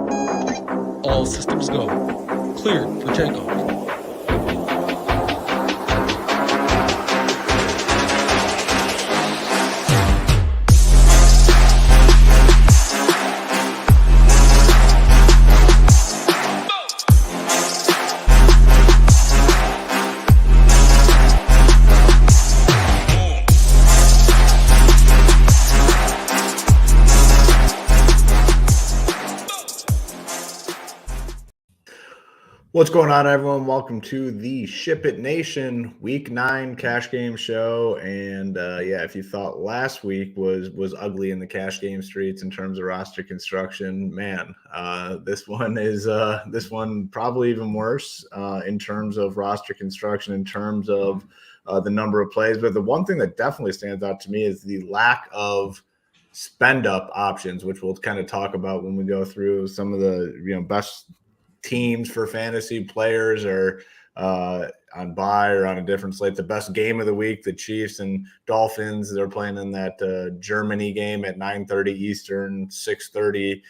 All systems go. Cleared for takeoff. What's going on, everyone? Welcome to the SHIPIT Nation Week 9 cash game show. And if you thought last week was ugly in the cash game streets in terms of roster construction, man, this one probably even worse in terms of roster construction, in terms of the number of plays. But the one thing that definitely stands out to me is the lack of spend up options, which we'll kind of talk about when we go through some of the best teams for fantasy players or on bye or on a different slate. The best game of the week, the Chiefs and Dolphins, they're playing in that Germany game at 9:30 Eastern, 6:30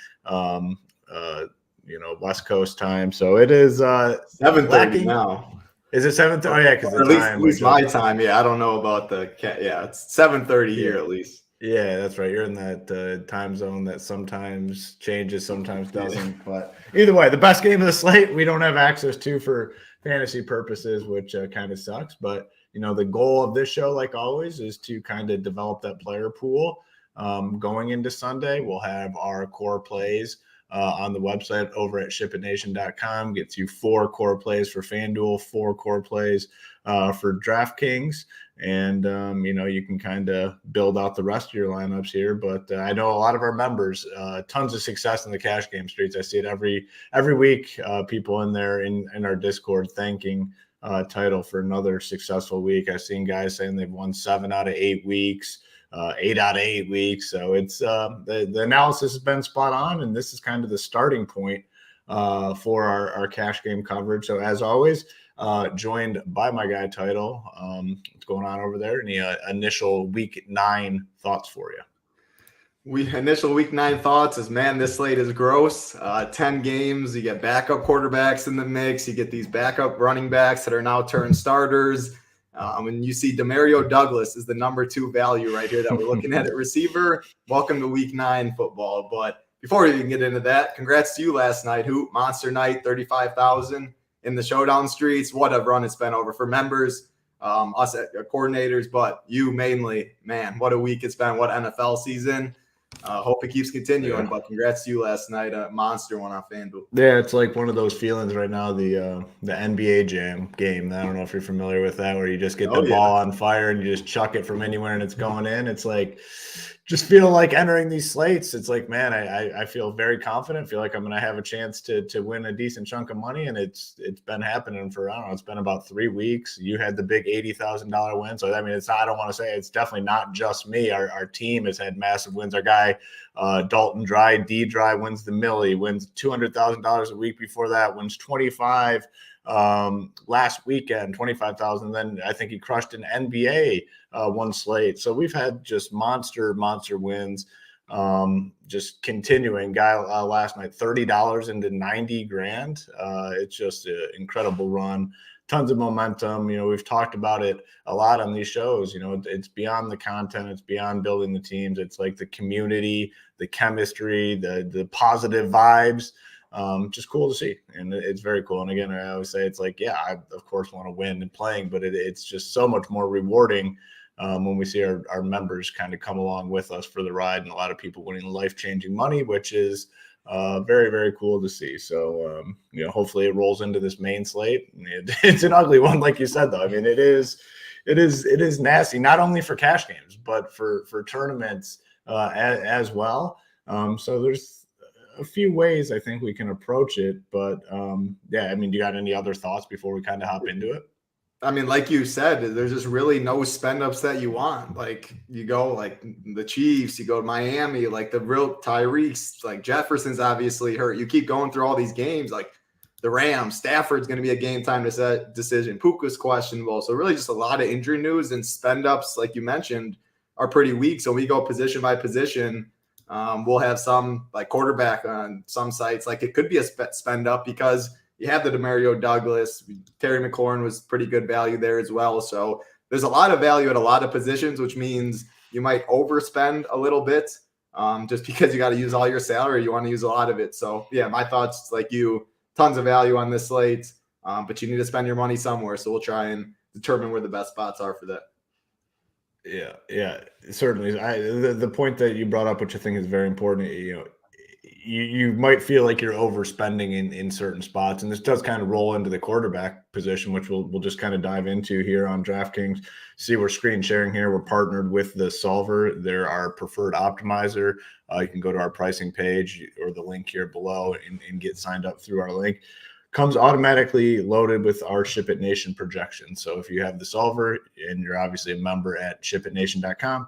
West Coast time. So it is 7:30 now. Is it 7:30? Oh yeah, because at least my time. Yeah, I don't know about it's 7:30 here at least. Yeah, that's right. You're in that time zone that sometimes changes, sometimes doesn't. But either way, the best game of the slate we don't have access to for fantasy purposes, which kind of sucks. But, the goal of this show, like always, is to kind of develop that player pool. Going into Sunday, we'll have our core plays on the website over at shipitnation.com. Gets you 4 core plays for FanDuel, 4 core plays for DraftKings. And, you can kind of build out the rest of your lineups here. But I know a lot of our members, tons of success in the cash game streets. I see it every week, people in there in our Discord thanking Title for another successful week. I've seen guys saying they've won 7 out of 8 weeks, 8 out of 8 weeks. So it's the analysis has been spot on. And this is kind of the starting point for our cash game coverage. So as always, joined by my guy Title. What's going on over there? Any initial week 9 thoughts for you? Initial week 9 thoughts is, man, this slate is gross. 10 games, you get backup quarterbacks in the mix. You get these backup running backs that are now turned starters. And you see Demario Douglas is the number 2 value right here that we're looking at receiver. Welcome to week 9 football. But before we even get into that, congrats to you last night, Hoop. Monster night, 35,000. In the showdown streets. What a run it's been over for members, us coordinators, but you mainly, man, what a week it's been. What NFL season. Hope it keeps continuing, but congrats to you last night. Monster one on FanDuel. Yeah, it's like one of those feelings right now, the NBA Jam game. I don't know if you're familiar with that, where you just get the ball on fire and you just chuck it from anywhere and it's going in. It's like, just feel like entering these slates. It's like, man, I feel very confident. Feel like I'm going to have a chance to win a decent chunk of money. And it's been happening for, I don't know, it's been about 3 weeks. You had the big $80,000 win. So, I mean, it's not, I don't want to say it's definitely not just me. Our team has had massive wins. Our guy, Dalton Dry, D-Dry wins the Millie, wins $200,000 a week before that, wins 25 last weekend, 25,000. Then I think he crushed an NBA one slate. So we've had just monster wins. Just continuing. Guy last night, $30 into 90 grand. It's just an incredible run. Tons of momentum. We've talked about it a lot on these shows. It's beyond the content. It's beyond building the teams. It's like the community, the chemistry, the positive vibes. Just cool to see. And it's very cool. And again, I always say it's like, yeah, I of course want to win and playing, but it's just so much more rewarding when we see our members kind of come along with us for the ride, and a lot of people winning life-changing money, which is very, very cool to see. So, hopefully it rolls into this main slate. It's an ugly one, like you said, though. I mean, it is nasty, not only for cash games, but for tournaments as well. So there's a few ways I think we can approach it, but do you got any other thoughts before we kind of hop into it? I mean, like you said, there's just really no spend ups that you want. Like you go like the Chiefs, you go to Miami, like the real Tyreeks, like Jefferson's obviously hurt. You keep going through all these games, like the Rams, Stafford's going to be a game time decision. Puka's questionable. So really just a lot of injury news, and spend ups, like you mentioned, are pretty weak. So we go position by position. We'll have some like quarterback on some sites. Like it could be a spend up because you have the Demario Douglas. Terry McLaurin was pretty good value there as well. So there's a lot of value at a lot of positions, which means you might overspend a little bit just because you got to use all your salary. You want to use a lot of it. So yeah, my thoughts like you, tons of value on this slate, but you need to spend your money somewhere. So we'll try and determine where the best spots are for that. Yeah, certainly. The point that you brought up, which I think is very important, you might feel like you're overspending in certain spots, and this does kind of roll into the quarterback position, which we'll just kind of dive into here on DraftKings. See, we're screen sharing here. We're partnered with the Solver. They're our preferred optimizer. You can go to our pricing page or the link here below and get signed up through our link. Comes automatically loaded with our SHIPIT Nation projections. So if you have the Solver and you're obviously a member at shipitnation.com,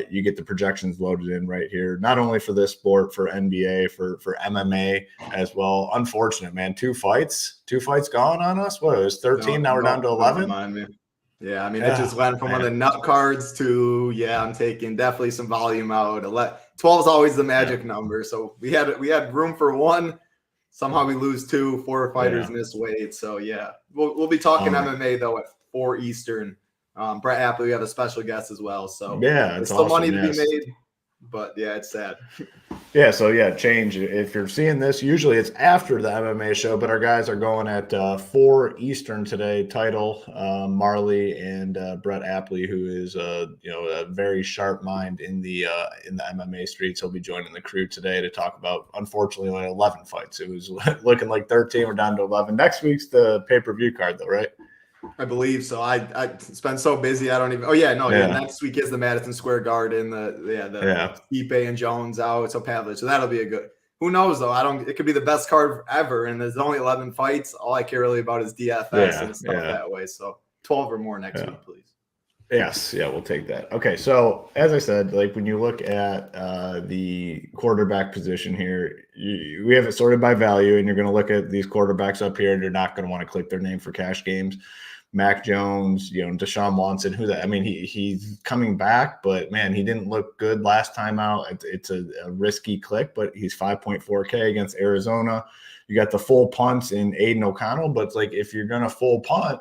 you get the projections loaded in right here, not only for this sport, for NBA, for MMA as well. Unfortunate, man. Two fights gone on us. What, it was 13, now we're down to 11? Yeah, I mean, it just went from one of the nut cards to, I'm taking definitely some volume out. 12 is always the magic number. So we had room for one. Somehow we lose two, 4 fighters miss weight. So we'll be talking MMA though at 4 Eastern. Brett Appley, we have a special guest as well. So there's still money to be made, but it's sad. Change. If you're seeing this, usually it's after the MMA show, but our guys are going at 4 Eastern today. Title Marley and Brett Appley, who is a very sharp mind in the MMA streets. He'll be joining the crew today to talk about, unfortunately, only 11 fights. It was looking like 13. We're down to 11. Next week's the pay-per-view card, though, right? I believe so. It's been so busy. I don't even. Next week is the Madison Square Garden. The Stipe and Jones out. So Pavlich. So that'll be a good. Who knows though? It could be the best card ever. And there's only 11 fights. All I care really about is DFS and stuff that way. So 12 or more next week, please. Yes, we'll take that. Okay, so as I said, like when you look at the quarterback position here, we have it sorted by value, and you're going to look at these quarterbacks up here, and you're not going to want to click their name for cash games. Mac Jones, Deshaun Watson, he's coming back, but man, he didn't look good last time out. It's a risky click, but he's 5.4K against Arizona. You got the full punts in Aiden O'Connell, but it's like if you're going to full punt,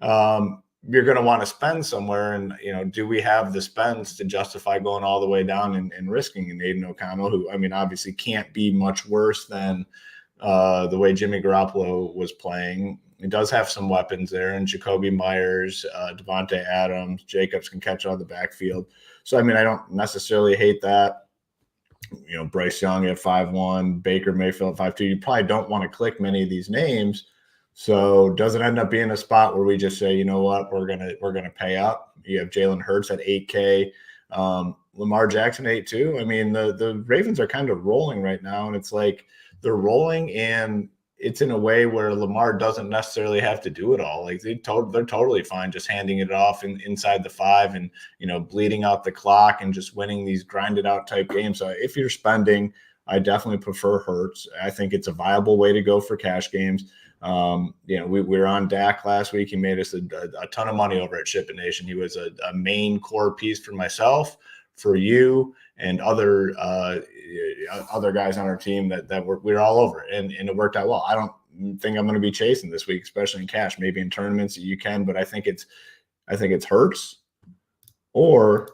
you're going to want to spend somewhere. And, do we have the spends to justify going all the way down and risking an Aiden O'Connell, who, obviously can't be much worse than the way Jimmy Garoppolo was playing. He does have some weapons there, and Jacoby Myers, Devontae Adams, Jacobs can catch out of the backfield. So, I don't necessarily hate that. Bryce Young at 5'1", Baker Mayfield at 5'2". You probably don't want to click many of these names. So does it end up being a spot where we just say, you know what, we're gonna pay up? You have Jalen Hurts at 8K, Lamar Jackson 8.2. The Ravens are kind of rolling right now, and it's like they're rolling, and it's in a way where Lamar doesn't necessarily have to do it all. Like they're totally fine just handing it off inside the 5 and bleeding out the clock and just winning these grinded out type games. So if you're spending, I definitely prefer Hurts. I think it's a viable way to go for cash games. We were on Dak last week. He made us a ton of money over at SHIPIT Nation. He was a main core piece for myself, for you, and other guys on our team that we're all over it, and it worked out well. I don't think I'm going to be chasing this week, especially in cash. Maybe in tournaments you can, but I think it's Hurts, or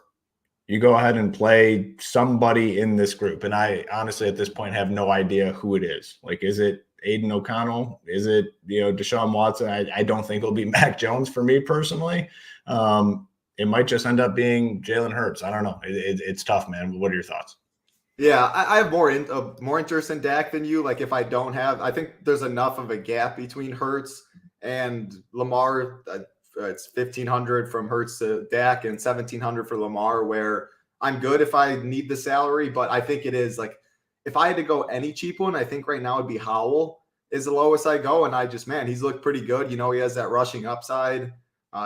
you go ahead and play somebody in this group. And I honestly at this point have no idea who it is. Like, is it Aiden O'Connell? Is it, Deshaun Watson? I don't think it'll be Mac Jones for me personally. It might just end up being Jalen Hurts. I don't know. It's tough, man. What are your thoughts? Yeah, I have more interest in Dak than you. Like, if I don't have, I think there's enough of a gap between Hurts and Lamar. It's 1,500 from Hurts to Dak and 1,700 for Lamar, where I'm good if I need the salary. But I think it is like, if I had to go any cheap one, I think right now it'd be Howell is the lowest I go. And he's looked pretty good. He has that rushing upside.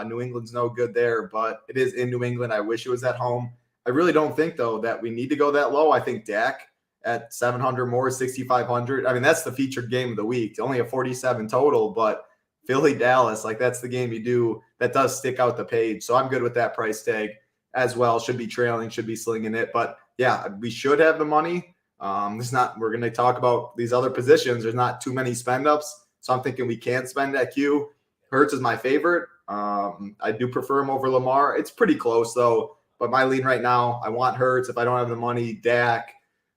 New England's no good there, but it is in New England. I wish it was at home. I really don't think, though, that we need to go that low. I think Dak at 700 more, 6,500. That's the featured game of the week. Only a 47 total, but Philly, Dallas, like that's the game you do that does stick out the page. So I'm good with that price tag as well. Should be trailing, should be slinging it. But yeah, we should have the money. We're going to talk about these other positions. There's not too many spend ups. So I'm thinking we can spend at Q. Hurts is my favorite. I do prefer him over Lamar. It's pretty close though. But my lean right now, I want Hurts. If I don't have the money, Dak,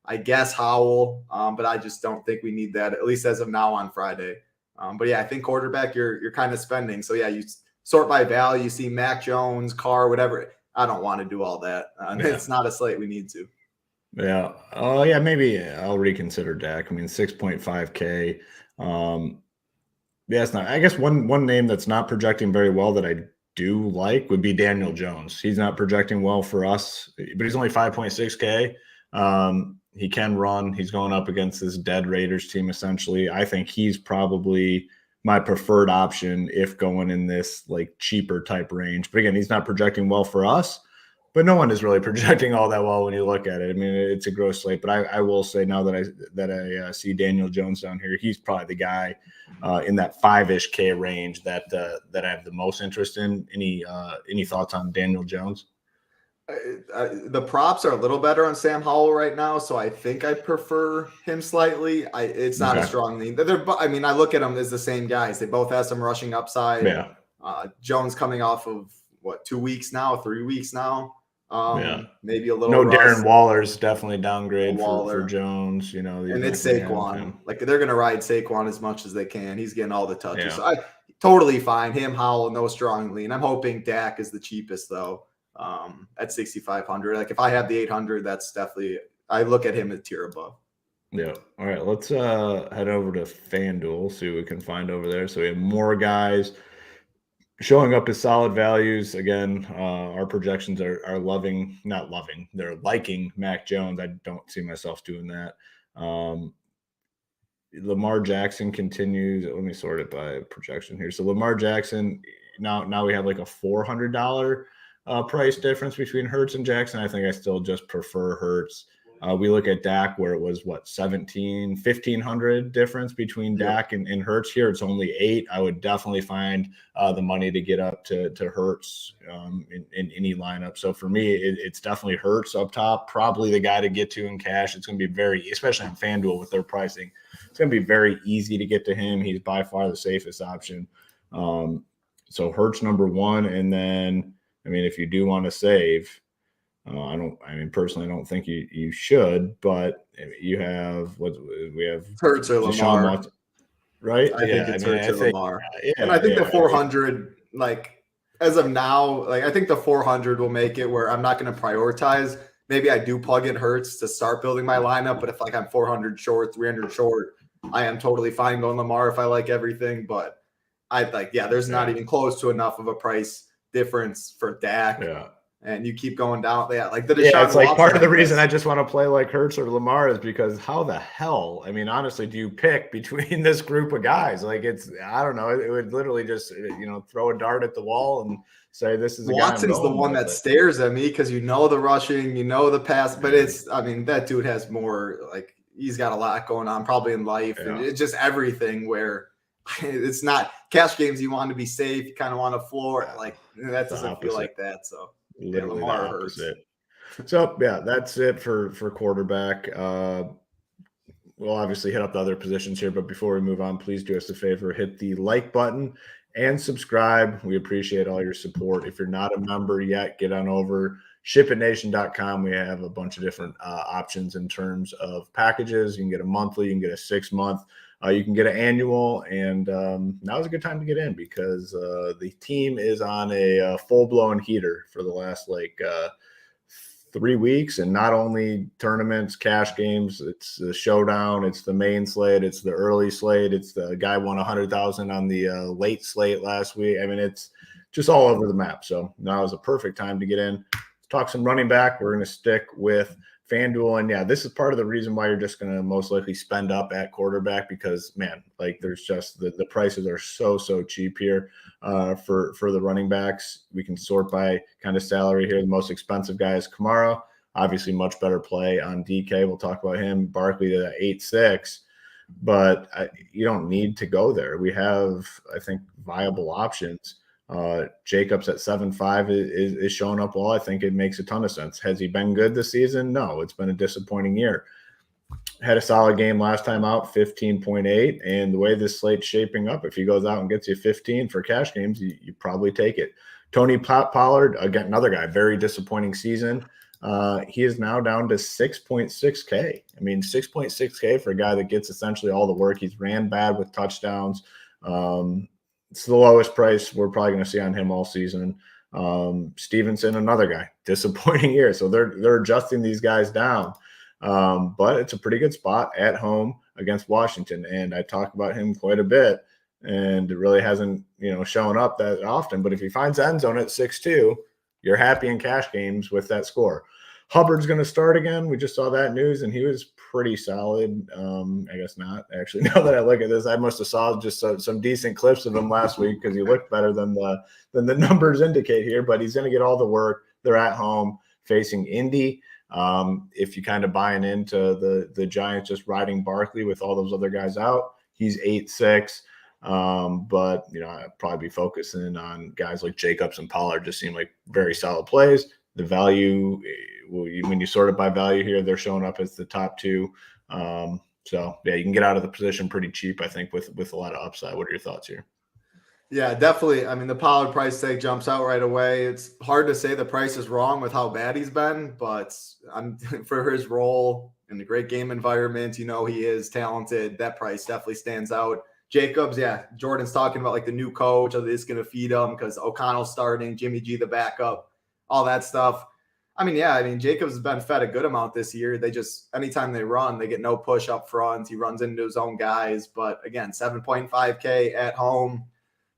I guess Howell. But I just don't think we need that, at least as of now on Friday. But yeah, I think quarterback, you're kind of spending. So yeah, you sort by value. You see Mac Jones, Carr, whatever. I don't want to do all that. It's not a slate we need to. Yeah. Oh, yeah. Maybe I'll reconsider Dak. I mean, 6.5K. Yeah, it's not. I guess one name that's not projecting very well that I do like would be Daniel Jones. He's not projecting well for us, but he's only 5.6K. He can run. He's going up against this dead Raiders team, essentially. I think he's probably my preferred option if going in this like cheaper type range. But again, he's not projecting well for us, but no one is really projecting all that well when you look at it. I mean, it's a gross slate, but I will say now that I see Daniel Jones down here, he's probably the guy in that 5-ish K range that I have the most interest in. Any thoughts on Daniel Jones? The props are a little better on Sam Howell right now, so I think I prefer him slightly. It's not a strong lean. I look at them as the same guys. They both have some rushing upside. Yeah. Jones coming off of 3 weeks now. Maybe a little. No, Darren Waller's definitely downgrade for Jones. And it's Saquon. Like they're going to ride Saquon as much as they can. He's getting all the touches. So I totally fine him. Howell, no strong lean. I'm hoping Dak is the cheapest though. At 6,500. Like if I have the 800, that's definitely, I look at him a tier above. Yeah. All right. Let's head over to FanDuel, see what we can find over there. So we have more guys showing up as solid values. Again, our projections are not loving. They're liking Mac Jones. I don't see myself doing that. Lamar Jackson continues. Let me sort it by projection here. So Lamar Jackson, now we have like a $400 price difference between Hurts and Jackson. I think I still just prefer Hurts. We look at Dak where it was $1,500 difference between Dak and Hurts. Here it's only $8. I would definitely find the money to get up to Hurts in any lineup. So for me, it's definitely Hurts up top, probably the guy to get to in cash. It's going to be especially on FanDuel with their pricing, it's going to be very easy to get to him. He's by far the safest option. So Hurts number one, and then if you do want to save, personally, I don't think you should, but we have Hurts or Lamar, right? I think it's Hurts or Lamar. And I think the 400, as of now, I think the 400 will make it where I'm not going to prioritize. Maybe I do plug in Hurts to start building my lineup, but if I'm 400 short, 300 short, I am totally fine going Lamar if I like everything. But there's not even close to enough of a price difference for Dak. Yeah. And you keep going down. It's like part of the reason I just want to play like Hurts or Lamar is because how the hell, honestly, do you pick between this group of guys? I don't know. It would literally just, throw a dart at the wall and say, this is Watson's the one that stares at me because the rushing, the pass, but that dude has more, he's got a lot going on probably in life. Yeah. And it's just everything where it's not cash games. You want to be safe. You kind of want to floor. That doesn't feel like that. So. Literally the opposite. So that's it for quarterback. We'll obviously hit up the other positions here, but before we move on, please do us a favor, hit the like button and subscribe. We appreciate all your support. If you're not a member yet, get on over SHIPITNation.com. We have a bunch of different options in terms of packages. You can get a monthly, you can get a 6-month. You can get an annual, and now is a good time to get in because the team is on a full-blown heater for the last 3 weeks, and not only tournaments, cash games, it's the showdown, it's the main slate, it's the early slate, it's the guy won 100,000 on the late slate last week. It's just all over the map. So now is a perfect time to get in. Let's talk some running back. We're going to stick with FanDuel, and this is part of the reason why you're just going to most likely spend up at quarterback because there's just the prices are so cheap here for the running backs. We can sort by kind of salary here. The most expensive guy is Kamara, obviously much better play on DK. We'll talk about him. Barkley to 8.6, but you don't need to go there. We have, I think, viable options. Jacobs at 7.5 is showing up well. I think it makes a ton of sense. Has he been good this season? No, it's been a disappointing year. Had a solid game last time out, 15.8. And the way this slate's shaping up, if he goes out and gets you 15 for cash games, you probably take it. Tony Pollard, again, another guy, very disappointing season. He is now down to 6.6K. I mean, 6.6K for a guy that gets essentially all the work. He's ran bad with touchdowns. It's the lowest price we're probably going to see on him all season. Stevenson, another guy, disappointing year. So they're adjusting these guys down. But it's a pretty good spot at home against Washington. And I talk about him quite a bit, and it really hasn't, shown up that often. But if he finds end zone at 6.2, you're happy in cash games with that score. Hubbard's going to start again. We just saw that news, and he was pretty solid. I guess not. Actually, now that I look at this, I must have saw just some decent clips of him last week because he looked better than the numbers indicate here. But he's going to get all the work. They're at home facing Indy. If you kind of buying into the Giants just riding Barkley with all those other guys out, he's 8.6. But I'd probably be focusing on guys like Jacobs and Pollard. Just seem like very solid plays. The value, when you sort it by value here, they're showing up as the top two. So yeah, you can get out of the position pretty cheap, I think, with a lot of upside. What are your thoughts here? Yeah, definitely. I mean, the Pollard price tag jumps out right away. It's hard to say the price is wrong with how bad he's been, but for his role in the great game environment, he is talented. That price definitely stands out. Jacobs, yeah, Jordan's talking about like the new coach, is going to feed him because O'Connell's starting, Jimmy G the backup, all that stuff. Jacobs has been fed a good amount this year. They just, anytime they run, they get no push up front. He runs into his own guys. But again, 7.5K at home,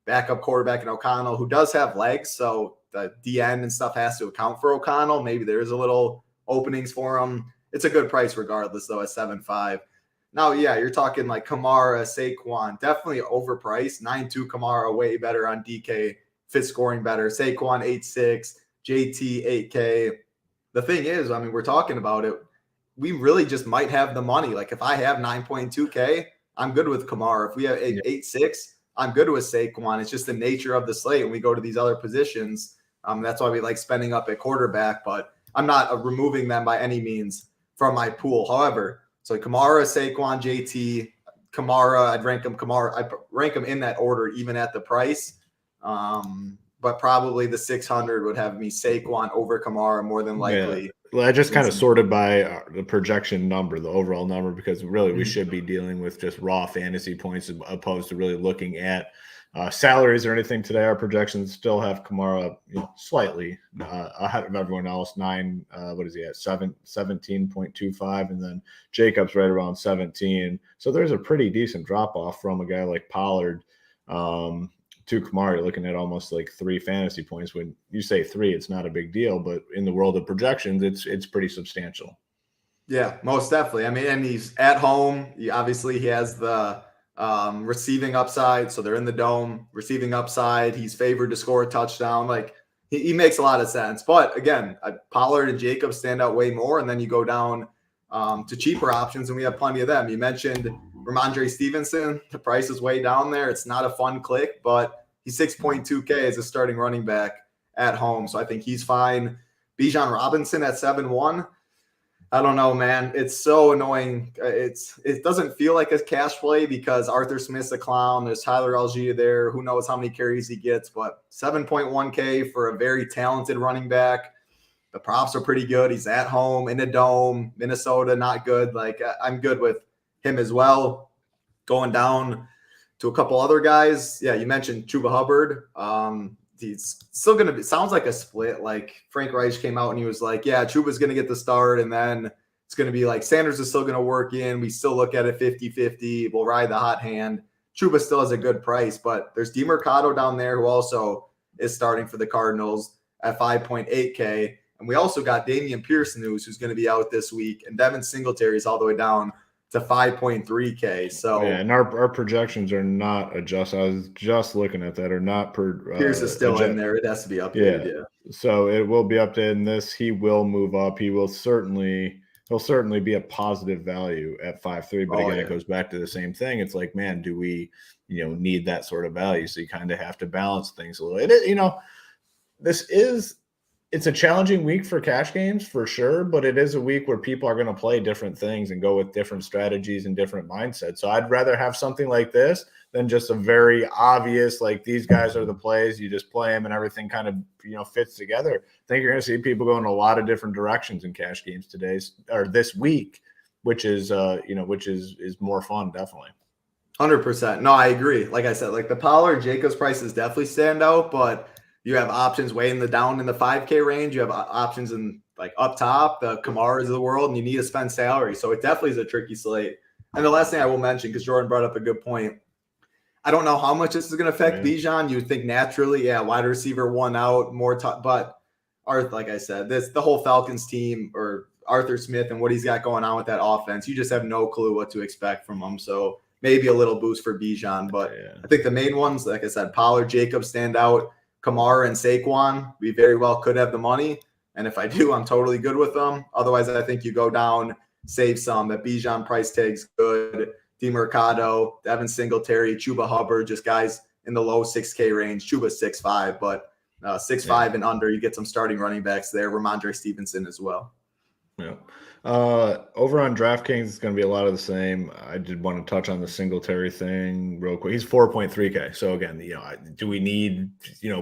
backup quarterback in O'Connell, who does have legs. So the DN and stuff has to account for O'Connell. Maybe there's a little openings for him. It's a good price regardless, though, at 7.5. Now, yeah, you're talking like Kamara, Saquon, definitely overpriced. 9.2 Kamara, way better on DK, fit scoring better. Saquon, 8.6, JT, 8K. The thing is, we're talking about it. We really just might have the money. Like if I have 9.2K, I'm good with Kamara. If we have 8.6, I'm good with Saquon. It's just the nature of the slate when we go to these other positions. That's why we like spending up at quarterback, but I'm not removing them by any means from my pool. However, so Kamara, Saquon, JT, Kamara, I'd rank them in that order, even at the price. But probably the 600 would have me Saquon over Kamara more than likely. Yeah. Well, I just kind of sorted by the projection number, the overall number, because really we should be dealing with just raw fantasy points opposed to really looking at salaries or anything today. Our projections still have Kamara slightly ahead of everyone else. 17.25, and then Jacobs right around 17. So there's a pretty decent drop off from a guy like Pollard to Kamara. You're looking at almost like 3 fantasy points. When you say 3, it's not a big deal, but in the world of projections, it's pretty substantial. Yeah, most definitely. And he's at home. He has the receiving upside. So they're in the dome, receiving upside. He's favored to score a touchdown. Like he makes a lot of sense. But again, Pollard and Jacobs stand out way more. And then you go down to cheaper options, and we have plenty of them. You mentioned Ramondre Stevenson. The price is way down there. It's not a fun click, but he's 6.2K as a starting running back at home. So I think he's fine. Bijan Robinson at 7.1. I don't know, man. It's so annoying. It doesn't feel like a cash play because Arthur Smith's a clown. There's Tyler Algier there. Who knows how many carries he gets, but 7.1K for a very talented running back. The props are pretty good. He's at home in a dome. Minnesota, not good. Like I'm good with him as well. Going down to a couple other guys. Yeah, you mentioned Chuba Hubbard. He's still going to be, sounds like a split. Like Frank Reich came out and he was like, yeah, Chuba's going to get the start. And then it's going to be like Sanders is still going to work in. We still look at it 50-50. We'll ride the hot hand. Chuba still has a good price, but there's DeMercado down there who also is starting for the Cardinals at 5.8K. And we also got Damian Pierce news, who's going to be out this week. And Devin Singletary is all the way down to 5.3K. So yeah, and our projections are not adjusted. I was just looking at that, are not per. Pierce is still in there. It has to be updated. Yeah. So it will be updated in this. He will move up. He will certainly he'll certainly be a positive value at 5.3. But again, it goes back to the same thing. It's like, man, do we, need that sort of value? So you kind of have to balance things a little. It's a challenging week for cash games for sure, but it is a week where people are going to play different things and go with different strategies and different mindsets. So I'd rather have something like this than just a very obvious, like these guys are the plays, you just play them and everything kind of, fits together. I think you're going to see people go in a lot of different directions in cash games this week, which is more fun, definitely. 100%. No, I agree. Like I said, like the Pollard Jacobs prices definitely stand out, but you have options way in the 5K range. You have options in like up top, the Kamaras of the world, and you need to spend salary. So it definitely is a tricky slate. And the last thing I will mention, because Jordan brought up a good point, I don't know how much this is going to affect Bijan. You would think naturally, wide receiver one out, but like I said, the whole Falcons team or Arthur Smith and what he's got going on with that offense, you just have no clue what to expect from him. So maybe a little boost for Bijan, but I think the main ones, like I said, Pollard, Jacobs stand out. Kamara and Saquon, we very well could have the money. And if I do, I'm totally good with them. Otherwise, I think you go down, save some. That Bijan price tag's good. DeMercado, Devin Singletary, Chuba Hubbard, just guys in the low 6K range. Chuba's 6'5", but 6'5" and under, you get some starting running backs there. Ramondre Stevenson as well. Yeah. Over on DraftKings, it's going to be a lot of the same. I did want to touch on the Singletary thing real quick. He's 4.3K. So again, do we need,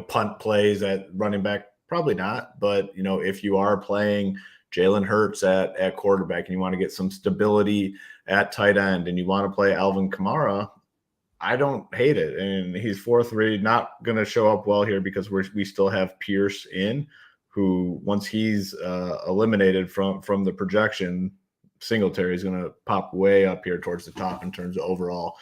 punt plays at running back? Probably not. But, if you are playing Jalen Hurts at quarterback and you want to get some stability at tight end and you want to play Alvin Kamara, I don't hate it. And he's 4.3, not going to show up well here because we still have Pierce in, who once he's eliminated from the projection, Singletary is going to pop way up here towards the top in terms of overall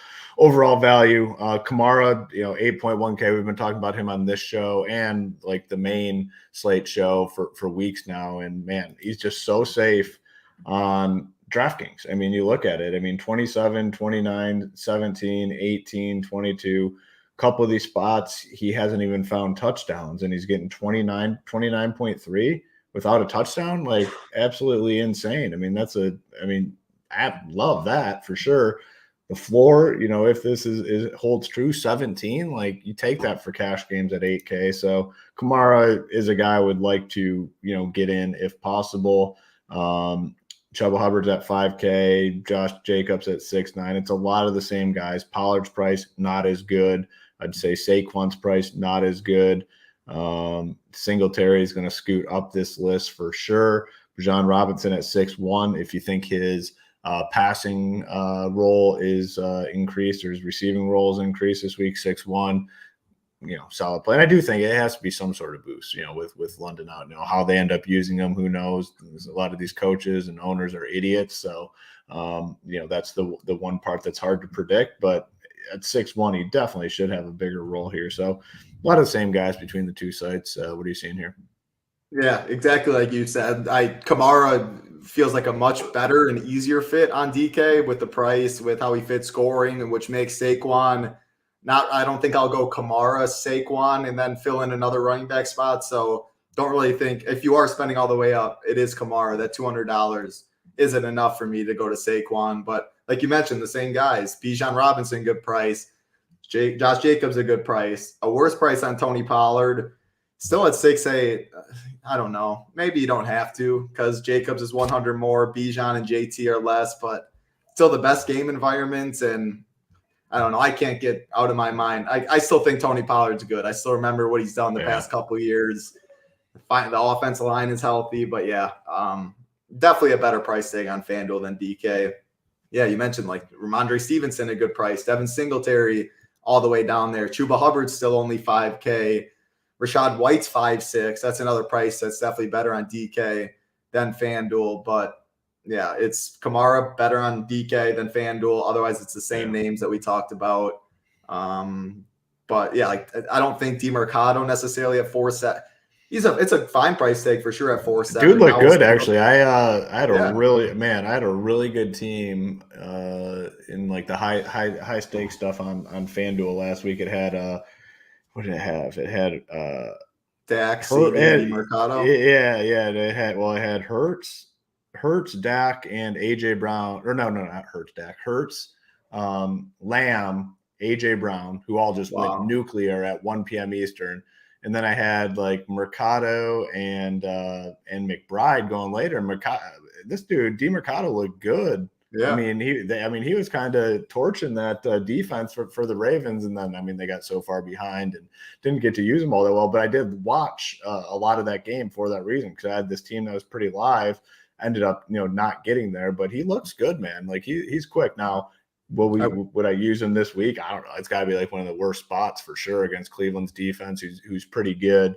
value. Kamara, 8.1K. We've been talking about him on this show and like the main slate show for weeks now. And man, he's just so safe on DraftKings. I mean, you look at it. I mean, 27, 29, 17, 18, 22. Couple of these spots he hasn't even found touchdowns and he's getting 29.3 without a touchdown. Like absolutely insane. I mean, I love that for sure. The floor, if this holds true, 17, like you take that for cash games at 8K. So Kamara is a guy I would like to, get in if possible. Chuba Hubbard's at 5K, Josh Jacobs at 6.9. It's a lot of the same guys. Pollard's price, not as good. I'd say Saquon's price, not as good. Singletary is going to scoot up this list for sure. Bijan Robinson at 6.1. If you think his passing role is increased or his receiving role is increased this week, 6.1. Solid play. And I do think it has to be some sort of boost, with London out. How they end up using them, who knows? There's a lot of these coaches and owners are idiots. So, that's the one part that's hard to predict. But at 6.1, he definitely should have a bigger role here. So a lot of the same guys between the two sites. What are you seeing here? Yeah, exactly like you said. Kamara feels like a much better and easier fit on DK with the price, with how he fits scoring, and which makes Saquon I don't think I'll go Kamara, Saquon, and then fill in another running back spot. So don't really think if you are spending all the way up, it is Kamara. That $200 isn't enough for me to go to Saquon. But like you mentioned, the same guys, Bijan Robinson, good price. Josh Jacobs, a good price. A worse price on Tony Pollard. Still at 6.8. I don't know. Maybe you don't have to because Jacobs is 100 more. Bijan and JT are less, but still the best game environments. And I don't know. I can't get out of my mind. I still think Tony Pollard's good. I still remember what he's done the past couple of years. The offensive line is healthy, but definitely a better price tag on FanDuel than DK. Yeah, you mentioned like Ramondre Stevenson, a good price. Devin Singletary, all the way down there. Chuba Hubbard's still only 5K. Rashad White's 5.6. That's another price that's definitely better on DK than FanDuel. But yeah, it's Kamara better on DK than FanDuel. Otherwise, it's the same names that we talked about. But yeah, I don't think DeMercado necessarily at 4.7. It's a fine price tag for sure at 4.7. Dude looked good actually. I had a really good team in like the high stakes stuff on FanDuel last week. It had what did it have? It had Dax, DeMercado. Yeah. It had Hurts Hurts, Dak, and AJ Brown, or no, not Hurts, Dak, Hurts, Lamb, AJ Brown, who all just went nuclear at 1 p.m. Eastern. And then I had like Mercado and McBride going later. This dude, DeMercado, looked good. Yeah. I mean, he was kind of torching that defense for the Ravens. And then, I mean, they got so far behind and didn't get to use them all that well. But I did watch a lot of that game for that reason, because I had this team that was pretty live. Ended up, not getting there. But he looks good, man. Like, he's quick. Now, would I use him this week? I don't know. It's got to be like one of the worst spots for sure against Cleveland's defense, who's pretty good.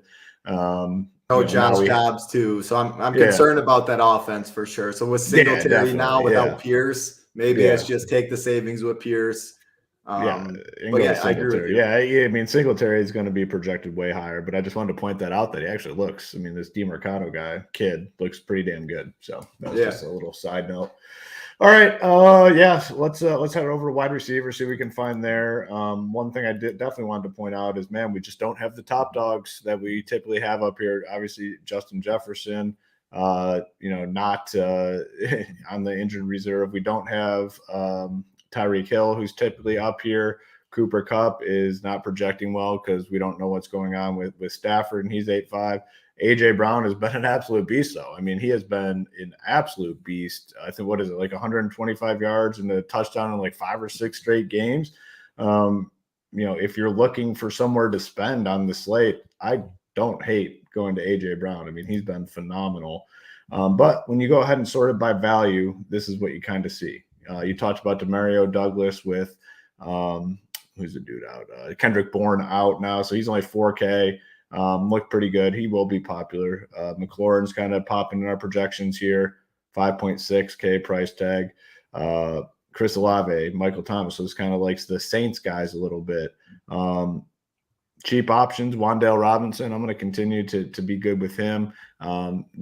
Josh Dobbs too. So I'm concerned about that offense for sure. So with Singletary now without Pierce, maybe it's just take the savings with Pierce. I agree with you. I mean, Singletary is going to be projected way higher, but I just wanted to point that out that he actually looks. I mean, this DeMercado kid looks pretty damn good. So that was just a little side note. All right. Let's head over to wide receiver, see what we can find there. One thing I definitely wanted to point out is, man, we just don't have the top dogs that we typically have up here. Obviously, Justin Jefferson, not on the injured reserve. We don't have Tyreek Hill, who's typically up here. Cooper Kupp is not projecting well because we don't know what's going on with Stafford, and he's 8.5. AJ Brown has been an absolute beast, though. I mean, he has been an absolute beast. I think, what is it, like 125 yards and a touchdown in like 5 or 6 straight games. If you're looking for somewhere to spend on the slate, I don't hate going to AJ Brown. I mean, he's been phenomenal. But when you go ahead and sort it by value, this is what you kind of see. You talked about Demario Douglas with who's the dude out? Kendrick Bourne out now, so he's only 4K. Looked pretty good. He will be popular. McLaurin's kind of popping in our projections here. 5.6K price tag. Chris Olave, Michael Thomas. So this kind of likes the Saints guys a little bit. Cheap options. Wan'Dale Robinson. I'm going to continue to be good with him.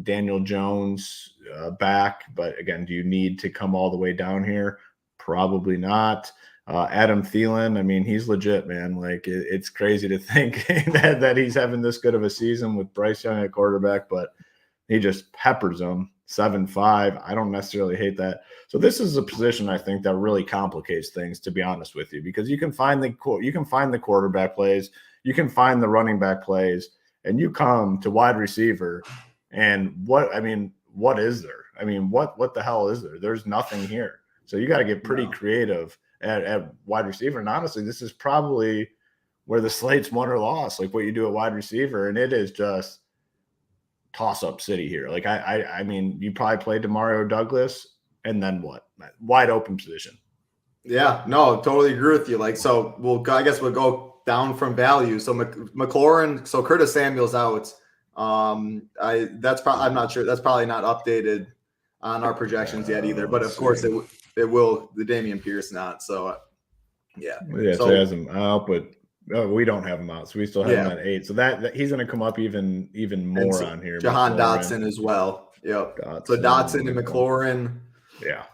Daniel Jones back. But again, do you need to come all the way down here? Probably not. Adam Thielen, I mean, he's legit, man. Like, it's crazy to think that he's having this good of a season with Bryce Young at quarterback, but he just peppers them. 7.5. I don't necessarily hate that. So this is a position I think that really complicates things, to be honest with you, because you can find the quarterback plays, you can find the running back plays, and you come to wide receiver, and what is there? I mean, what the hell is there? There's nothing here. So you got to get pretty creative at wide receiver. And honestly, this is probably where the slate's won or lost, like what you do at wide receiver. And it is just toss-up city here. Like, I mean, you probably played Demario Douglas, and then what? Wide open position. Yeah, no, totally agree with you. Like, so I guess we'll go down from value. So McLaurin, so Curtis Samuel's out. I'm not sure. That's probably not updated on our projections yet either. But of course it will. The Dameon Pierce not. So so he has him out, but we don't have him out, so we still have him at 8. So that he's going to come up even more on here. Jahan Dotson as well. Yep. So Dotson and McLaurin. Yeah.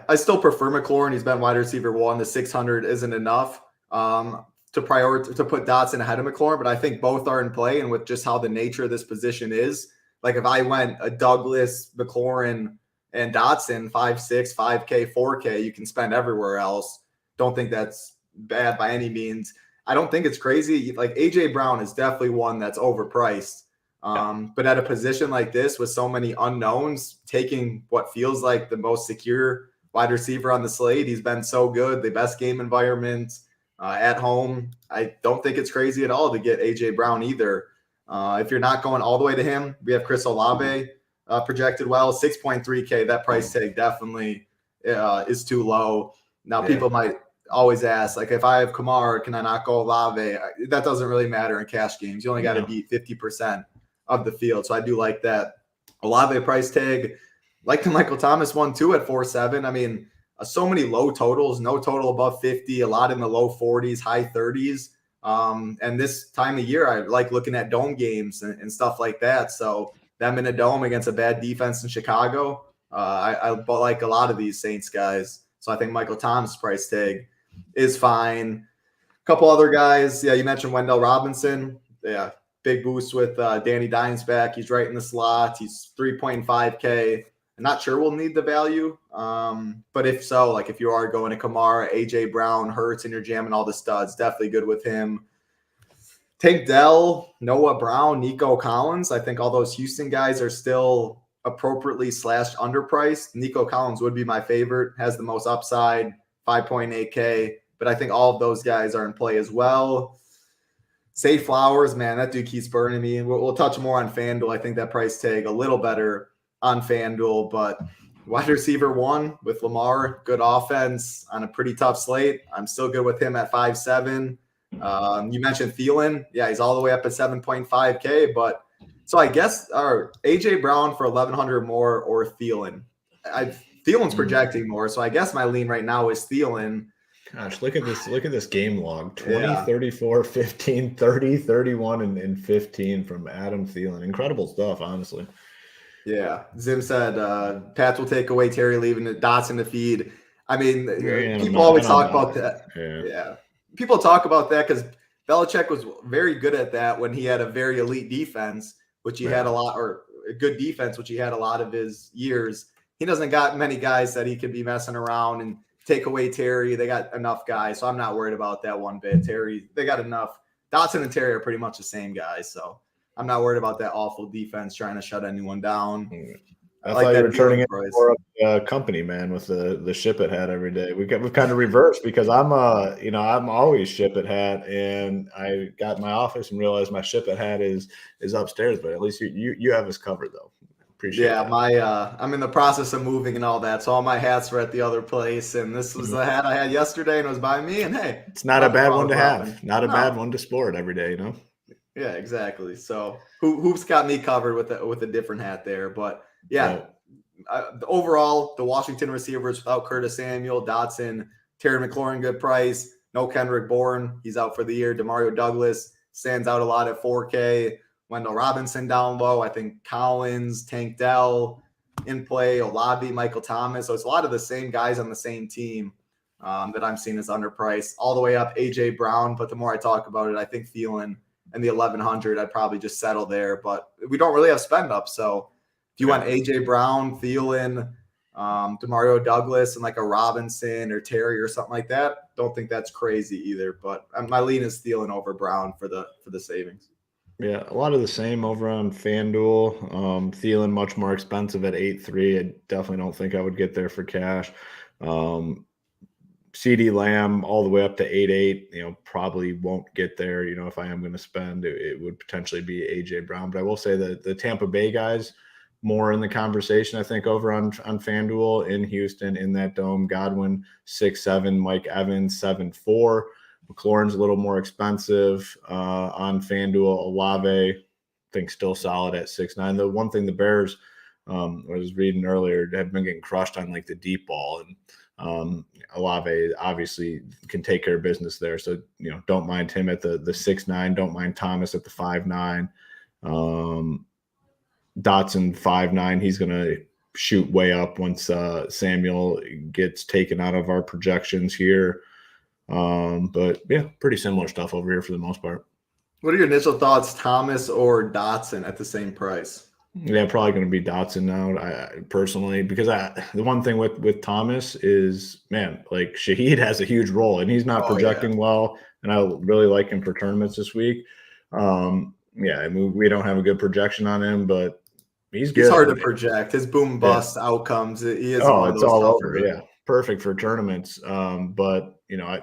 I still prefer McLaurin. He's been wide receiver 1. The 600 isn't enough to put Dotson ahead of McLaurin, but I think both are in play. And with just how the nature of this position is, like if I went a Douglas, McLaurin, and Dotson, 5.6, 5K, 4K, you can spend everywhere else. Don't think that's bad by any means. I don't think it's crazy. Like AJ Brown is definitely one that's overpriced. But at a position like this with so many unknowns, taking what feels like the most secure wide receiver on the slate, he's been so good, the best game environment at home. I don't think it's crazy at all to get AJ Brown either. If you're not going all the way to him, we have Chris Olave projected well, 6.3K. That price tag definitely is too low. Now, people might always ask, like, if I have Kamara, can I not go Olave? That doesn't really matter in cash games. You only got to beat 50% of the field. So I do like that. Olave price tag, like the Michael Thomas one too at 4.7. I mean, so many low totals, no total above 50, a lot in the low 40s, high 30s. And this time of year, I like looking at dome games and stuff like that. So them in a dome against a bad defense in Chicago, I like a lot of these Saints guys. So I think Michael Thomas price tag is fine. A couple other guys. Yeah, you mentioned Wan'Dale Robinson. Yeah, big boost with Danny Dimes back. He's right in the slot. He's 3.5K. I'm not sure we'll need the value. But if so, like if you are going to Kamara, AJ Brown, Hurts, and you're jamming all the studs, definitely good with him. Tank Dell, Noah Brown, Nico Collins. I think all those Houston guys are still appropriately / underpriced. Nico Collins would be my favorite, has the most upside, 5.8K. But I think all of those guys are in play as well. Zay Flowers, man, that dude keeps burning me. We'll touch more on FanDuel. I think that price tag a little better on FanDuel, but wide receiver 1 with Lamar, good offense on a pretty tough slate. I'm still good with him at 5.7. You mentioned Thielen. Yeah, he's all the way up at 7.5K, but so I guess AJ Brown for 1,100 more or Thielen. Thielen's projecting more, so I guess my lean right now is Thielen. Gosh, look at this game log. 20, 34, 15, 30, 31, and 15 from Adam Thielen. Incredible stuff, honestly. Yeah. Zim said Pats will take away Terry, leaving Dotson to feed. I mean, people always talk about that. Yeah. People talk about that because Belichick was very good at that when he had a very elite defense, which he had a lot, or a good defense, which he had a lot of his years. He doesn't got many guys that he could be messing around and take away Terry. They got enough guys, so I'm not worried about that one bit. Terry, they got enough. Dotson and Terry are pretty much the same guys, so I'm not worried about that awful defense trying to shut anyone down. I thought you were turning it more of a company man with the SHIPIT hat every day. We've kind of reversed because I'm always SHIPIT hat, and I got in my office and realized my SHIPIT hat is upstairs. But at least you have us covered though. Appreciate that. I'm in the process of moving and all that, so all my hats were at the other place, and this was the hat I had yesterday, and it was by me. And hey, it's not a bad one to have, not a bad one to sport every day, you know. Yeah, exactly. So Hoop's got me covered with a different hat there, but yeah. Overall, the Washington receivers without Curtis Samuel, Dotson, Terry McLaurin, good price. No Kendrick Bourne, he's out for the year. Demario Douglas stands out a lot at 4K. Wendell Robinson down low. I think Collins, Tank Dell in play. Olave, Michael Thomas. So it's a lot of the same guys on the same team that I'm seeing as underpriced. All the way up, AJ Brown. But the more I talk about it, I think Thielen and the 1,100, I'd probably just settle there. But we don't really have spend up, so if you want AJ Brown, Thielen, Demario Douglas, and like a Robinson or Terry or something like that, don't think that's crazy either. But my lean is Thielen over Brown for the savings. Yeah, a lot of the same over on FanDuel. Thielen much more expensive at 8.3. I definitely don't think I would get there for cash. CD Lamb all the way up to 8.8. Probably won't get there. If I am going to spend, it would potentially be AJ Brown. But I will say that the Tampa Bay guys more in the conversation, I think, over on FanDuel in Houston in that dome. Godwin 6.7, Mike Evans 7.4. McLaurin's a little more expensive on FanDuel. Olave, I think, still solid at 6.9. The one thing the Bears, I was reading earlier, have been getting crushed on like the deep ball, and Olave obviously can take care of business there. So don't mind him at the 6.9. Don't mind Thomas at the 5.9. Dotson 5.9. He's going to shoot way up once Samuel gets taken out of our projections here. But yeah, pretty similar stuff over here for the most part. What are your initial thoughts, Thomas or Dotson at the same price? Yeah, probably going to be Dotson now, personally, because the one thing with Thomas is, man, like Shaheed has a huge role, and he's not projecting well, and I really like him for tournaments this week. Yeah, I mean, we don't have a good projection on him, but he's good. It's hard to project. His boom bust outcomes. He is it's all over. Yeah, perfect for tournaments. But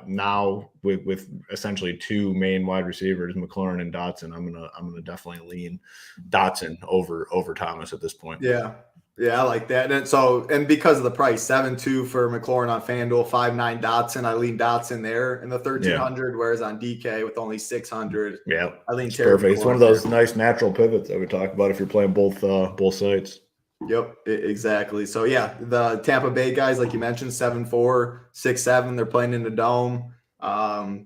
now with essentially two main wide receivers, McLaurin and Dotson, I'm gonna definitely lean Dotson over Thomas at this point. Yeah, I like that. And because of the price, 7.2 for McLaurin on FanDuel, 5.9 Dotson. I lean Dotson there in the 1,300, whereas on DK with only 600, I lean Terry. Perfect. It's one of those nice natural pivots that we talk about if you're playing both sites. Yep, exactly. So yeah, the Tampa Bay guys, like you mentioned, 7.4, 6.7. They're playing in the dome.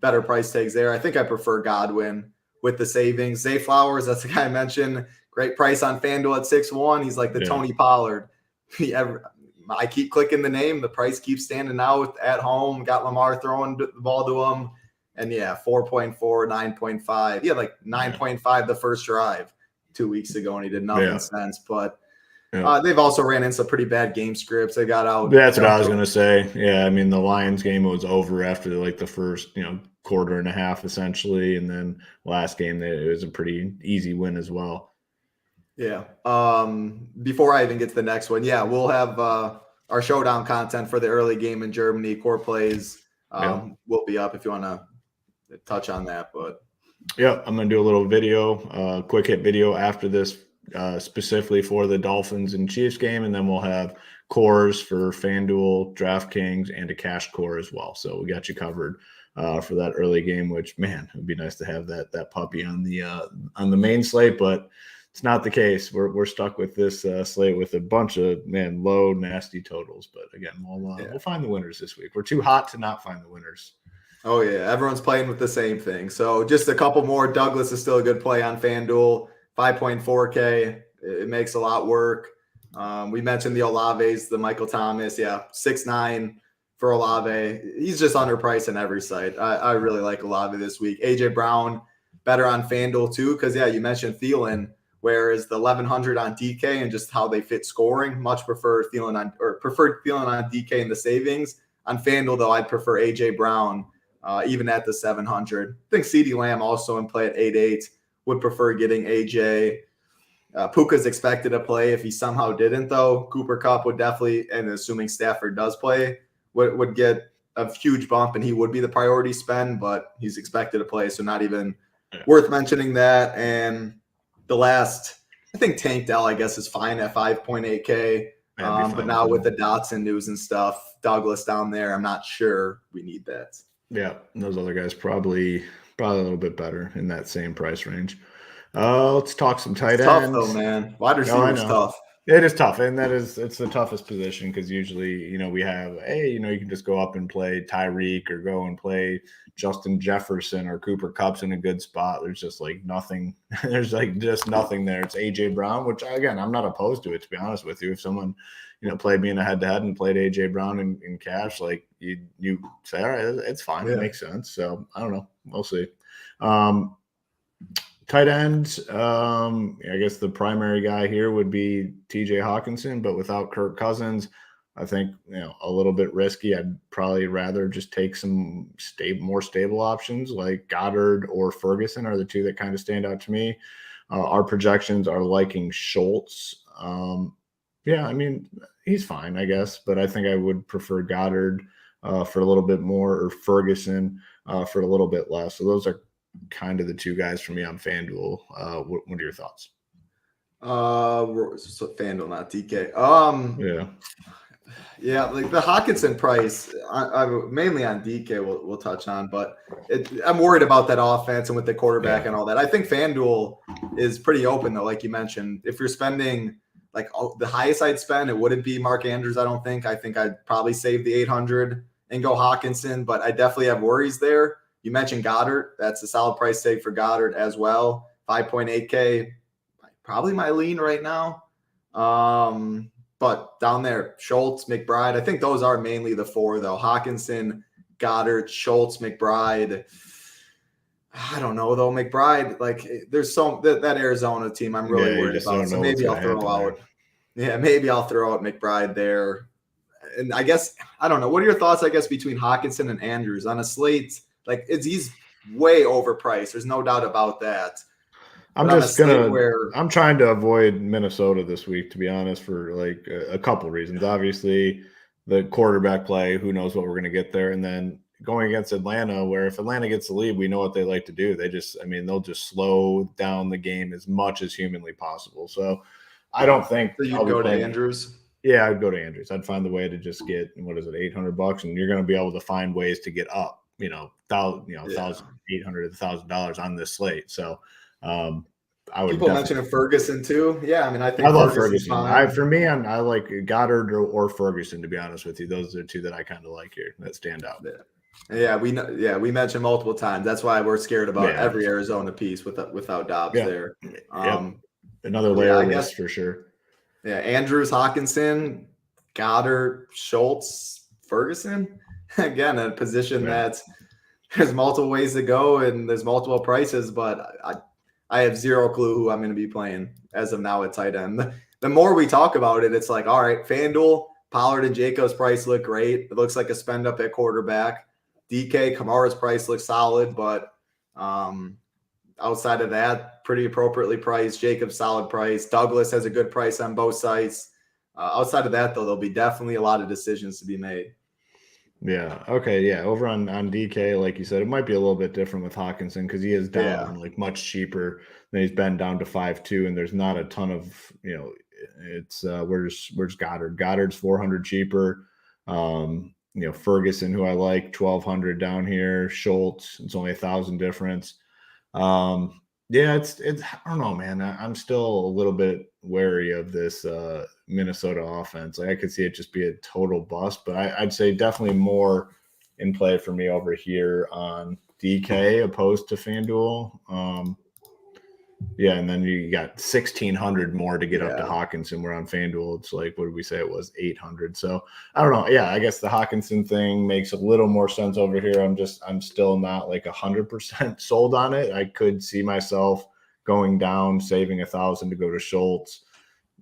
Better price tags there. I think I prefer Godwin with the savings. Zay Flowers, that's the guy I mentioned. Great price on FanDuel at 6.1. He's like the Tony Pollard. I keep clicking the name. The price keeps standing out at home. Got Lamar throwing the ball to him. And 4.4, 9.5. He had like 9.5 the first drive 2 weeks ago, and he did nothing since. But Yeah. They've also ran into some pretty bad game scripts. They got out. That's what I was going to say. Yeah, I mean, the Lions game was over after like the first, quarter and a half essentially, and then last game it was a pretty easy win as well. Yeah. Before I even get to the next one, we'll have our showdown content for the early game in Germany. Core plays will be up if you want to touch on that. But yeah, I'm going to do a little video, quick hit video after this. Specifically for the Dolphins and Chiefs game, and then we'll have cores for FanDuel, DraftKings, and a cash core as well. So we got you covered for that early game. Which, man, it would be nice to have that puppy on the main slate, but it's not the case. We're stuck with this slate with a bunch of low nasty totals. But again, we'll find the winners this week. We're too hot to not find the winners. Oh yeah, everyone's playing with the same thing. So just a couple more. Douglas is still a good play on FanDuel. 5.4K. It makes a lot work. We mentioned the Olaves, the Michael Thomas. 6.9 for Olave. He's just underpriced in every site. I really like Olave this week. AJ Brown, better on FanDuel too, because you mentioned Thielen, whereas the 1,100 on DK and just how they fit scoring, much preferred Thielen on DK in the savings. On FanDuel though, I'd prefer AJ Brown even at the 700. I think CeeDee Lamb also in play at 8.8. Would prefer getting AJ. Puka's expected to play. If he somehow didn't, though, Cooper Kupp would definitely, and assuming Stafford does play, would get a huge bump, and he would be the priority spend, but he's expected to play, so not even worth mentioning that. And the last, I think Tank Dell, I guess, is fine at 5.8K. But now with the Dotson news and stuff, Douglas down there, I'm not sure we need that. Yeah, those other guys probably a little bit better in that same price range. Let's talk some tight ends. Tough though, man. Wide receiver's tough. It is tough, and it's the toughest position because usually, we have, you can just go up and play Tyreek or go and play Justin Jefferson or Cooper Kupp's in a good spot. There's just like nothing. There's like just nothing there. It's AJ Brown, which again, I'm not opposed to it, to be honest with you. If someone, played me in a head-to-head and played AJ Brown in cash, like you say, all right, it's fine. It makes sense. So I don't know. We'll see. Tight end, I guess the primary guy here would be TJ Hawkinson, but without Kirk Cousins, I think, a little bit risky. I'd probably rather just take some more stable options like Goddard or Ferguson are the two that kind of stand out to me. Our projections are liking Schultz. I mean, he's fine, I guess, but I think I would prefer Goddard for a little bit more or Ferguson for a little bit less. So those are kind of the two guys for me on FanDuel. What are your thoughts? So FanDuel, not DK. Like the Hawkinson price, I mainly on DK we'll touch on, but I'm worried about that offense and with the quarterback and all that. I think FanDuel is pretty open though, like you mentioned. If you're spending like the highest I'd spend, it wouldn't be Mark Andrews. I don't think. I think I'd probably save the 800 and go Hawkinson, but I definitely have worries there. You mentioned Goddard. That's a solid price tag for Goddard as well. 5.8K, probably my lean right now. But down there, Schultz, McBride. I think those are mainly the four, though. Hawkinson, Goddard, Schultz, McBride. I don't know, though. McBride, like, there's that Arizona team I'm really worried about. So maybe I'll throw out. Yeah, maybe I'll throw out McBride there. And I guess, I don't know. What are your thoughts, I guess, between Hawkinson and Andrews on a slate? Like, he's way overpriced. There's no doubt about that. I'm trying to avoid Minnesota this week, to be honest, for like a couple reasons. Obviously, the quarterback play, who knows what we're going to get there. And then going against Atlanta, where if Atlanta gets the lead, we know what they like to do. They'll just slow down the game as much as humanly possible. So I don't think you'd go to Andrews. Yeah, I'd go to Andrews. I'd find the way to just get, $800, and you're going to be able to find ways to get up, $1,800 to $1,000 on this slate. So I would. People mentioning Ferguson too. Yeah, I mean, I think I love Ferguson. I like Goddard or Ferguson, to be honest with you. Those are the two that I kind of like here that stand out. Yeah, we mentioned multiple times. That's why we're scared about every Arizona piece without Dobbs there. Another layer of risk for sure. Yeah, Andrews, Hawkinson, Goddard, Schultz, Ferguson. Again, a position that there's multiple ways to go and there's multiple prices, but I have zero clue who I'm going to be playing as of now at tight end. the more we talk about it, it's like, all right, FanDuel, Pollard and Jacobs' price look great. It looks like a spend up at quarterback. DK, Kamara's price looks solid, but outside of that, pretty appropriately priced. Jacobs, solid price. Douglas has a good price on both sites. Outside of that, though, there'll be definitely a lot of decisions to be made. Yeah. Okay. Yeah. Over on DK, like you said, it might be a little bit different with Hawkinson because he is down like much cheaper than he's been down to 5.2, and there's not a ton of it's where's Goddard? Goddard's 400 cheaper. Ferguson, who I like, 1,200 down here. Schultz, it's only 1,000 difference. Yeah, it's I don't know, man. I'm still a little bit wary of this Minnesota offense. Like I could see it just be a total bust, but I'd say definitely more in play for me over here on DK opposed to FanDuel. Yeah, and then you got 1,600 more to get up to Hawkinson. We're on FanDuel. It's like, what did we say? It was 800. So I don't know. Yeah, I guess the Hawkinson thing makes a little more sense over here. I'm still not like 100% sold on it. I could see myself going down, saving 1,000 to go to Schultz,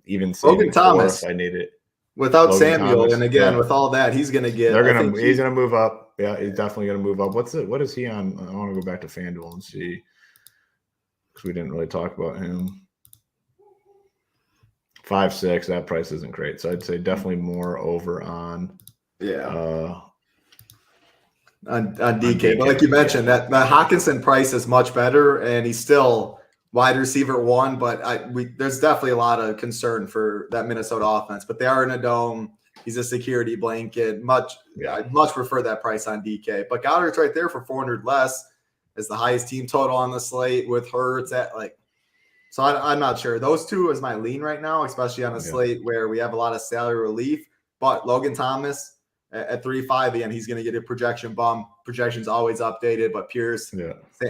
even saving Thomas if I need it. Without Logan Samuel, Thomas, and again with all that, he's gonna get. He's gonna move up. Yeah, he's definitely gonna move up. What is he on? I want to go back to FanDuel and see. We didn't really talk about him. 5.6, that price isn't great. So I'd say definitely more over on on DK. But like you mentioned, that Hawkinson price is much better, and he's still wide receiver 1. But there's definitely a lot of concern for that Minnesota offense. But they are in a dome. He's a security blanket. I'd much prefer that price on DK. But Goddard's right there for 400 less. Is the highest team total on the slate with Hurts at so I'm not sure. Those two is my lean right now, especially on a slate where we have a lot of salary relief. But Logan Thomas at 3.5, again, he's going to get a projection bump. Projection's always updated, but Pierce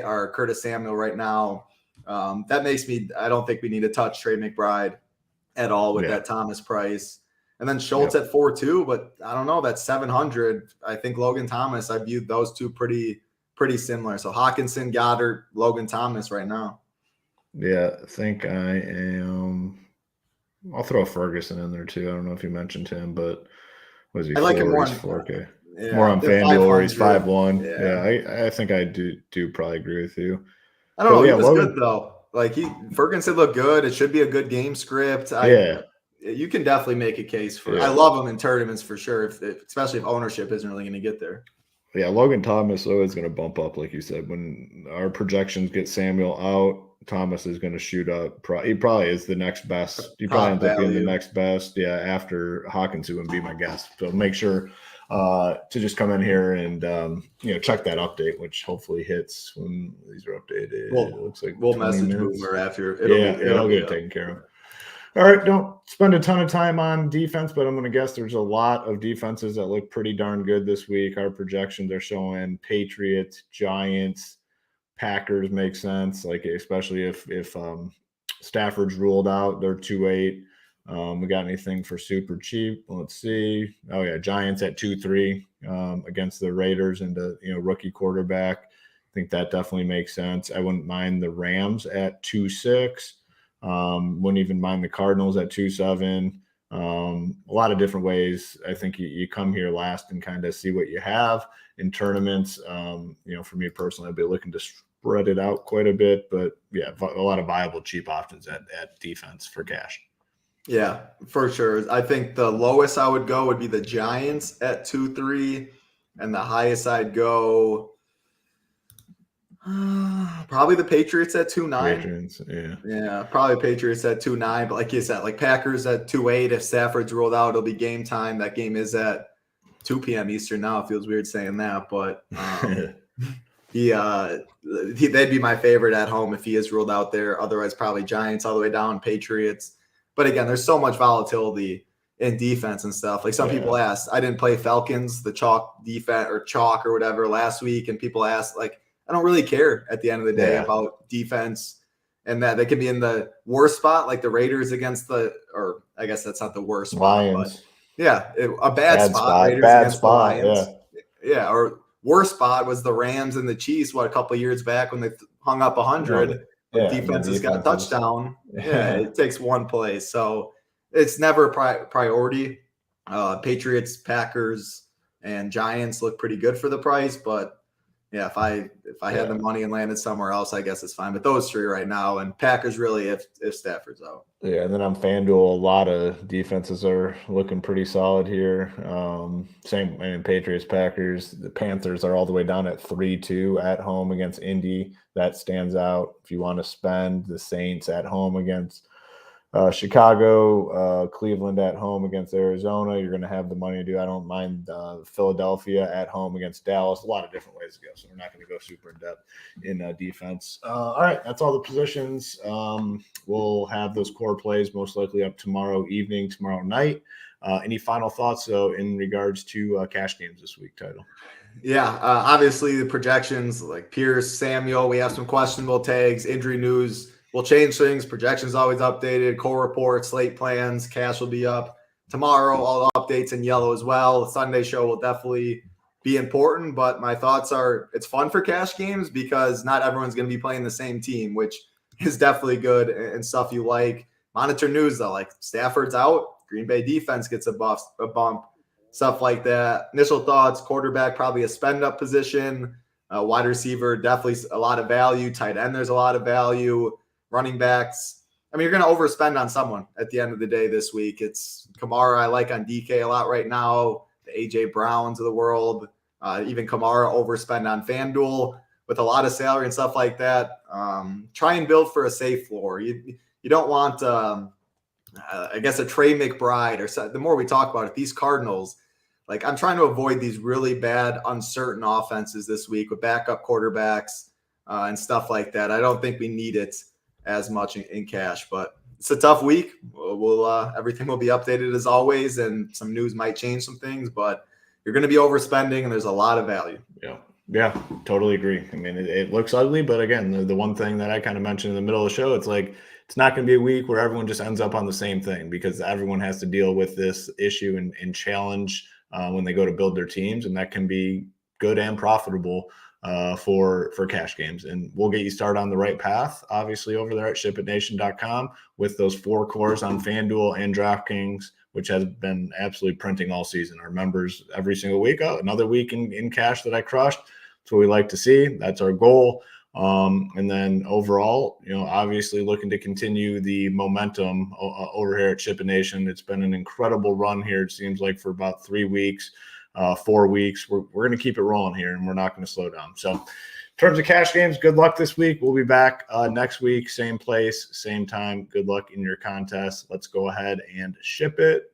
or Curtis Samuel right now, that makes me. I don't think we need to touch Trey McBride at all with that Thomas price. And then Schultz at 4.2, but I don't know. That's 700. I think Logan Thomas. I viewed those two pretty similar. So Hawkinson, Goddard, Logan Thomas right now. Yeah, I think I am. I'll throw Ferguson in there too. I don't know if you mentioned him, but was he? I like him more on 4K. Yeah, more on FanDuel, or he's 5.1. Yeah, I think I do probably agree with you. I don't know. He was good though. Like Ferguson looked good. It should be a good game script. You can definitely make a case for. I love him in tournaments for sure. Especially if ownership isn't really going to get there. Yeah, Logan Thomas though is going to bump up, like you said. When our projections get Samuel out, Thomas is going to shoot up. He probably is the next best. He probably ends up being the next best. Yeah, after Hawkinson would be my guess. So make sure to just come in here and check that update, which hopefully hits when these are updated. Well, it looks like we'll message Boomer after. It'll get taken care of. All right, don't spend a ton of time on defense, but I'm going to guess there's a lot of defenses that look pretty darn good this week. Our projections are showing Patriots, Giants, Packers make sense, like especially if Stafford's ruled out, they're 2.8. We got anything for super cheap? Let's see. Oh yeah, Giants at 2.3 against the Raiders and the rookie quarterback. I think that definitely makes sense. I wouldn't mind the Rams at 2.6. Wouldn't even mind the Cardinals at 2.7. A lot of different ways. I think you come here last and kind of see what you have in tournaments. For me personally, I'd be looking to spread it out quite a bit, but yeah, a lot of viable cheap options at defense for cash. Yeah, for sure. I think the lowest I would go would be the Giants at 2.3, and the highest I'd go probably the Patriots at 2.9. Yeah, probably Patriots at 2.9. But like you said, like Packers at 2.8. If Stafford's rolled out, it'll be game time. That game is at 2 p.m. Eastern now. It feels weird saying that, but they'd be my favorite at home if he is ruled out there. Otherwise, probably Giants all the way down, Patriots. But again, there's so much volatility in defense and stuff. Like some people asked, I didn't play Falcons, the chalk defense or chalk or whatever last week, and people asked like. I don't really care at the end of the day about defense, and that they could be in the worst spot, like the Raiders against or I guess that's not the worst Lions. Spot, but a bad spot. Raiders against the Lions. Yeah. Or worst spot was the Rams and the Chiefs. A couple of years back when they hung up 100, defense has got a touchdown. Yeah, it takes one play. So it's never priority. Patriots, Packers, and Giants look pretty good for the price, but yeah, if I had the money and landed somewhere else, I guess it's fine. But those three right now, and Packers really if Stafford's out. Yeah, and then on FanDuel, a lot of defenses are looking pretty solid here. Patriots, Packers, the Panthers are all the way down at 3-2 at home against Indy. That stands out. If you want to spend, the Saints at home against Chicago, Cleveland at home against Arizona. You're going to have the money to do. I don't mind Philadelphia at home against Dallas. A lot of different ways to go. So we're not going to go super in depth in defense. All right, that's all the positions. We'll have those core plays most likely up tomorrow evening, tomorrow night. Any final thoughts though in regards to cash games this week, Title? Yeah, obviously the projections like Pierce, Samuel. We have some questionable tags, injury news. We'll change things. Projections always updated. Core reports, slate plans, cash will be up tomorrow. All the updates in yellow as well. The Sunday show will definitely be important. But my thoughts are it's fun for cash games because not everyone's going to be playing the same team, which is definitely good and stuff you like. Monitor news though, like Stafford's out, Green Bay defense gets a bump, stuff like that. Initial thoughts: quarterback probably a spend up position. Wide receiver definitely a lot of value. Tight end there's a lot of value. Running backs, I mean, you're going to overspend on someone at the end of the day this week. It's Kamara I like on DK a lot right now, the A.J. Browns of the world, even Kamara overspend on FanDuel with a lot of salary and stuff like that. Try and build for a safe floor. You don't want, I guess, a Trey McBride or so. The more we talk about it, these Cardinals, like I'm trying to avoid these really bad, uncertain offenses this week with backup quarterbacks and stuff like that. I don't think we need it as much in cash, but it's a tough week. We'll everything will be updated as always, and some news might change some things, but you're going to be overspending and there's a lot of value. Yeah, totally agree. I mean, it looks ugly, but again, the one thing that I kind of mentioned in the middle of the show, it's like, it's not going to be a week where everyone just ends up on the same thing because everyone has to deal with this issue and challenge when they go to build their teams. And that can be good and profitable for cash games, and we'll get you started on the right path, obviously over there at SHIPITNation.com with those 4 cores on FanDuel and DraftKings, which has been absolutely printing all season. Our members every single week, another week in cash that I crushed. That's what we like to see. That's our goal. And then overall, obviously looking to continue the momentum over here at SHIPIT Nation. It's been an incredible run here. It seems like for about 3 weeks. 4 weeks. We're going to keep it rolling here, and we're not going to slow down. So in terms of cash games, good luck this week. We'll be back next week, same place, same time. Good luck in your contest. Let's go ahead and ship it.